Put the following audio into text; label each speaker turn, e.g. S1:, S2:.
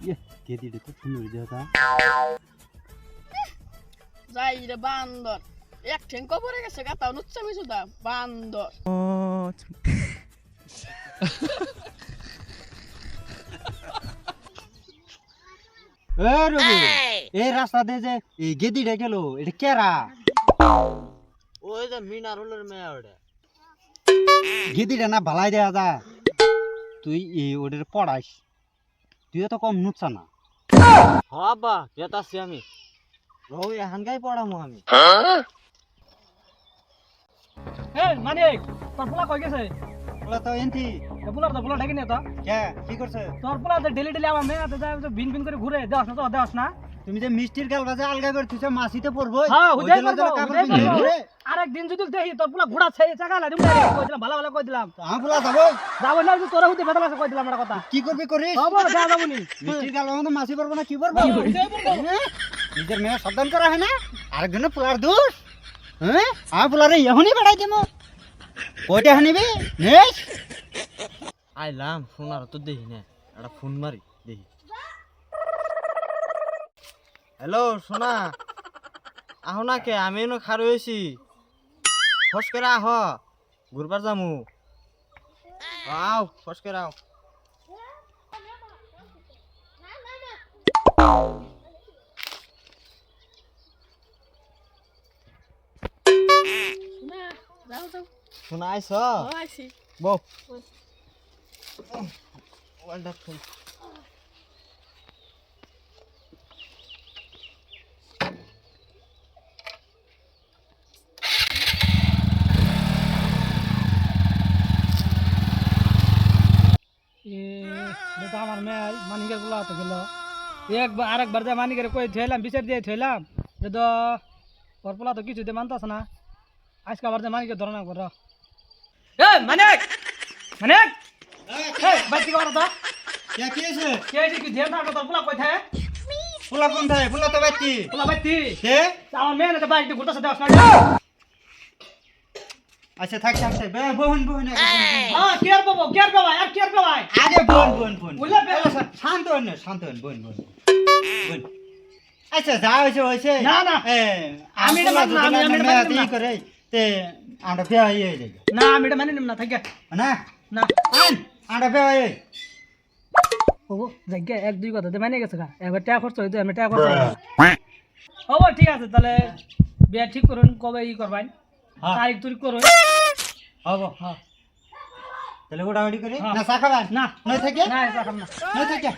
S1: ইয়ে গেদিটা তো সুন্দর জায়গা
S2: যাই রে বান্দর এক ঠেং কবরে গেছে গাতা নুচ্চামি সুদা বান্দর
S1: এ রবি এই রাস্তা দিয়ে যে এই গেদিটা গেল এটা কেরা
S3: ওই যে মিনারুলের মেয়ে ওটা
S1: গেদিটা না ভালাই দেয়া যা তুই এই ওদের পড়াইস তুই তো কম নুচ্ছা না
S3: হবা যেতাছি আমি রবি হানগাই পড়ামু আমি
S4: এই মানিক তোর পোলা কই গেছে
S1: ওলা তো এনতি
S4: পোলার তো পোলা ঢাকি নে তো
S1: কে কি করছে
S4: তোর পোলা তো ডেলি ডেলি আমার মেয়ে হাতে ভিন ভিন করে ঘুরে দেওয়াস না তো দেওয়াস না
S1: তুমি যে মিষ্টির গাল বাজে আলগা করে তুই মাসিতে পড়বো
S4: হ্যাঁ হুদাই পারবো আরেকদিন যদি দেখি তোর পোলা ঘোড়া ছেড়ে চাকা না তুমি কই দিলাম ভালো ভালো কই দিলাম
S1: হ্যাঁ বলা যাবো
S4: যাবো না তোরা হুদে বেদলা কই দিলাম একটা কথা
S1: কি করবি করিস
S4: হবো যা যাবো নি
S1: মিষ্টির গাল বাজে মাসি পড়বো না কি পড়বো নিজের মেয়ে সাবধান করা হয় না আরেকজনের পোলার দোষ হ্যাঁ আমার পোলারে এখনই বাড়াই দেবো কয়টা হানিবি নেস
S3: আইলাম সোনার তো দেখি না একটা ফোন মারি দেখি হ্যালো সোনা আহ না কে আমি এনো খার হয়েছি ফস করে আহ ঘুরবার যামু আও ফস করে আও
S2: না যাও যাও
S3: সোনা আইস
S2: ও আইছি
S3: বউ ওয়ালটা ফোন
S4: তো আমার মেয়ে মানিকের পোলা তো গেল একবার আরেকবার যে মানিকের কই থইলাম বিচার দিয়ে থইলাম যে তো ওর পোলা তো কিছুতে মানতাস না আজকে আবার যে মানিকের ধরনা কর এ মানিক মানিক এই বাইতি কর তো
S1: কে কি আছে
S4: কে আছে কি ধ্যান রাখো তোর পোলা কই থাকে
S1: পোলা কোন থাকে পোলা তো বাইতি
S4: পোলা বাইতি
S1: কে
S4: আমার মেয়ে না তো বাইতি ঘুরতাছে দেওয়াস না
S1: আচ্ছা থাক থাক থাক বোন বোন
S4: হ্যাঁ কেয়ার পাবো আর কেয়ার পাবো
S1: আরে বোন বোন বোন
S4: বুঝলে
S1: শান্ত হন বোন বোন বোন আচ্ছা যা হয়েছে
S4: না, না।
S1: আমি
S4: এটা মানব না, আমি এটা মানব না।
S1: করে তে আমরা বিয়া হয়ে যাবে
S4: না আমি এটা মানি নিম না থাকে
S1: না
S4: না
S1: আমরা বিয়া হয়ে
S4: হবো যাকে এক দুই কথা মানে গেছে গা এবার টাকা খরচ হইতো আমি টাকা খরচ হবো ঠিক আছে তাহলে বিয়া ঠিক করুন কবে ই করবেন
S1: হ্যাঁ।
S4: তারিখ তুরিখ করুন
S1: হবো
S4: হ্যাঁ
S1: তাহলে গোটাগুটি করে
S4: হ্যাঁ।
S1: না চা খাবেন
S4: না
S1: নয় থেকে
S4: না এটা খাম না
S1: নয় থেকে